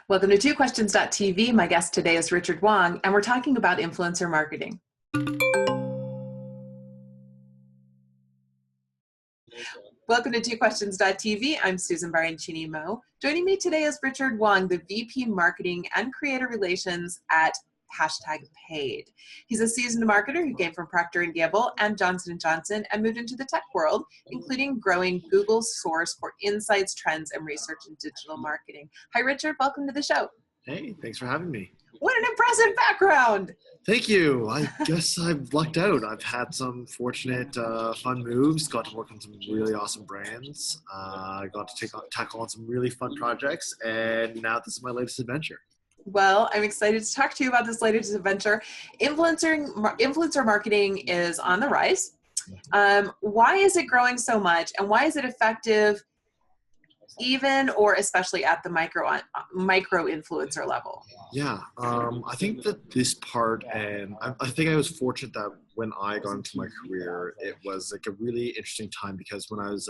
Welcome to twoquestions.tv. My guest today is Richard Wong, and we're talking about influencer marketing. Welcome to twoquestions.tv. I'm Susan Baroncini-Moe. Joining me today is Richard Wong, the VP Marketing and Creator Relations at #paid. He's a seasoned marketer who came from Procter & Gamble and Johnson & Johnson and moved into the tech world, including growing Google's source for insights, trends, and research in digital marketing. Hi, Richard. Welcome to the show. Hey, thanks for having me. What an impressive background. Thank you. I guess I've lucked out. I've had some fortunate, fun moves, got to work on some really awesome brands, got to tackle on some really fun projects, and now this is my latest adventure. Well, I'm excited to talk to you about this latest adventure. Influencer marketing is on the rise. Why is it growing so much, and why is it effective even or especially at the micro influencer level? Yeah, I think that this part, and I think I was fortunate that when I got into my career, it was like a really interesting time because when I was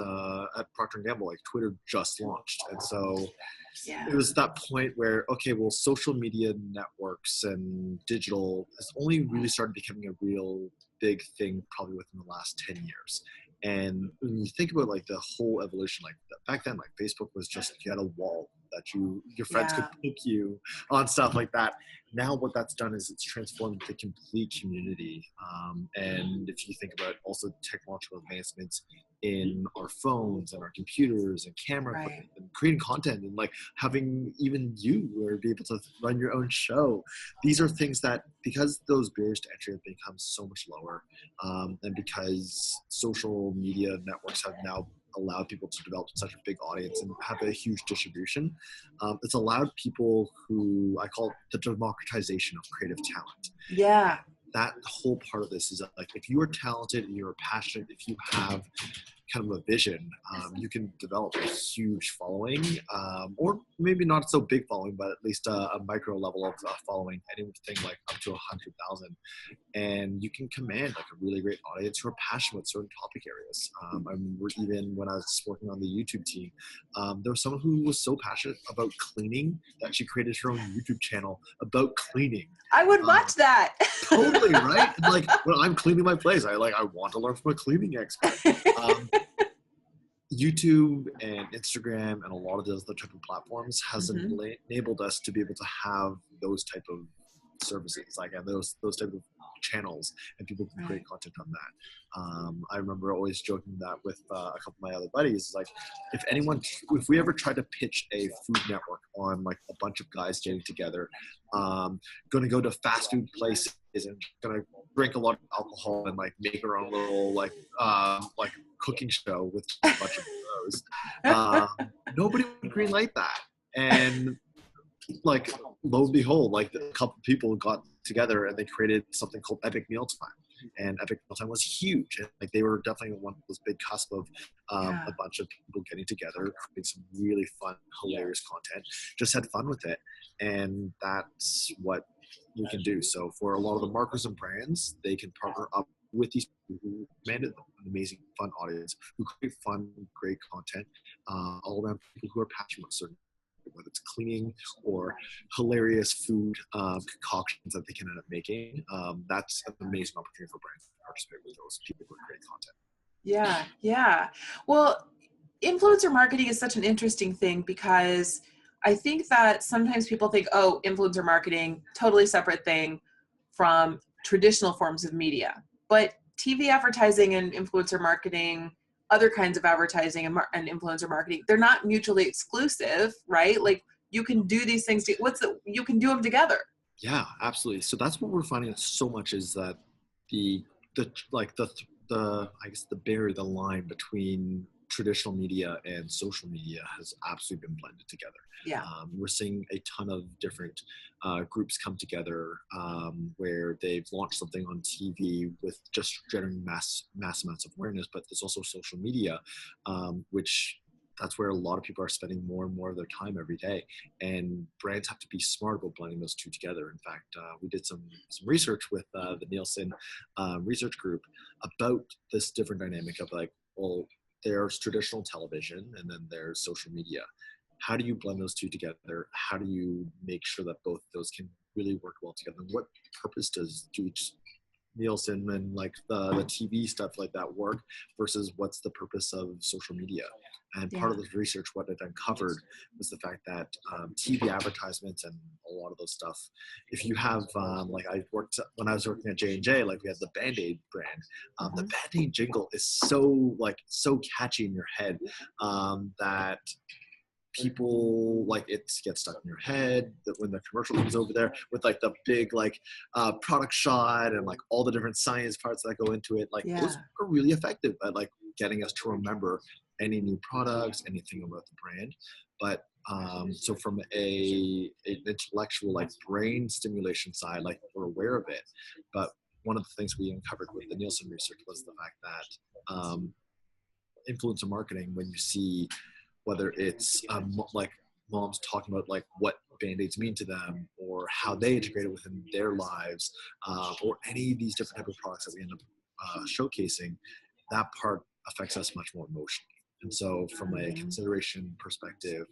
at Procter & Gamble, like Twitter just launched. And so it was that point where, okay, well, social media networks and digital has only really started becoming a real big thing probably within the last 10 years. And when you think about like the whole evolution, like back then, like Facebook was just, you had a wall that your friends could pick you on stuff like that. Now what that's done is it's transformed the complete community. And if you think about also technological advancements in our phones and our computers and camera equipment and creating content and like having even you or be able to run your own show. These are things that, because those barriers to entry have become so much lower, and because social media networks have now allowed people to develop such a big audience and have a huge distribution, it's allowed people who I call the democratization of creative talent. Yeah. That whole part of this is that, like, if you are talented and you're passionate, if you have kind of a vision, you can develop a huge following, or maybe not so big following, but at least a micro level of following, anything like up to 100,000. And you can command like a really great audience who are passionate with certain topic areas. I remember even when I was working on the YouTube team, there was someone who was so passionate about cleaning that she created her own YouTube channel about cleaning. I would watch that. Totally, right? And like when I'm cleaning my place, I want to learn from a cleaning expert. YouTube and Instagram and a lot of those other type of platforms has enabled us to be able to have those type of services, like those type of channels, and people can create content on that. I remember always joking that with a couple of my other buddies, like if we ever tried to pitch a food network on like a bunch of guys getting together, going to go to fast food places and going to drink a lot of alcohol and like make our own little like cooking show with a bunch of those, nobody would greenlight that. And like lo and behold, like a couple of people got together and they created something called Epic Mealtime, and Epic Mealtime was huge. And like they were definitely one of those big cusp of a bunch of people getting together, creating some really fun, hilarious content. Just had fun with it, and that's what we can do. So for a lot of the marketers and brands, they can partner up with these people who commanded an amazing, fun audience, who create fun, great content, all around people who are passionate about certain, whether it's cleaning or hilarious food concoctions that they can end up making. That's an amazing opportunity for brands to participate with those people who create content. Yeah. Well, influencer marketing is such an interesting thing because I think that sometimes people think, oh, influencer marketing, totally separate thing from traditional forms of media. But TV advertising and influencer marketing, other kinds of advertising and influencer marketing, they're not mutually exclusive, right? Like you can do these things, you can do them together. Yeah, absolutely. So that's what we're finding so much is that the I guess the barrier, the line between traditional media and social media has absolutely been blended together. Yeah. We're seeing a ton of different groups come together where they've launched something on TV with just generating mass amounts of awareness, but there's also social media, which that's where a lot of people are spending more and more of their time every day. And brands have to be smart about blending those two together. In fact, we did some research with the Nielsen research group about this different dynamic of like, well, there's traditional television and then there's social media. how do you blend those two together? How do you make sure that both those can really work well together? What purpose does each Nielsen and like the TV stuff like that work versus what's the purpose of social media? And part of this research, what it uncovered was the fact that TV advertisements and a lot of those stuff, if you have, like when I was working at J&J, like we had the Band-Aid brand. The Band-Aid jingle is so catchy in your head that people like it gets stuck in your head that when the commercial comes over there with like the big product shot and like all the different science parts that go into it, like those are really effective at like getting us to remember any new products, anything about the brand. But so from an intellectual like brain stimulation side, like we're aware of it, but one of the things we uncovered with the Nielsen research was the fact that influencer marketing, when you see whether it's like moms talking about like what Band-Aids mean to them or how they integrate it within their lives, or any of these different type of products that we end up showcasing, that part affects us much more emotionally. And so from a consideration perspective,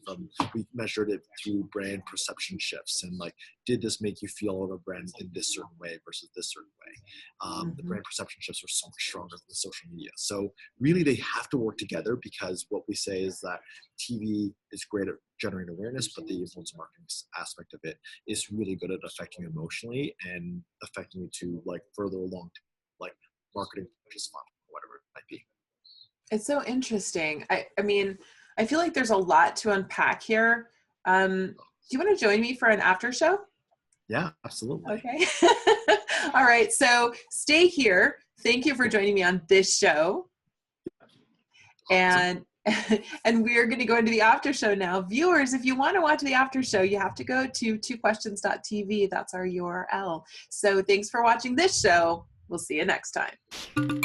we measured it through brand perception shifts and like, did this make you feel of a brand in this certain way versus this certain way? The brand perception shifts are so much stronger than social media. So really they have to work together, because what we say is that TV is great at generating awareness, but the influencer marketing aspect of it is really good at affecting you emotionally and affecting you to like further along, like marketing, which is fun, whatever it might be. It's so interesting. I mean, I feel like there's a lot to unpack here. Do you want to join me for an after show? Yeah, absolutely. Okay. All right. So stay here. Thank you for joining me on this show. And we're going to go into the after show now. Viewers, if you want to watch the after show, you have to go to twoquestions.tv. That's our URL. So thanks for watching this show. We'll see you next time.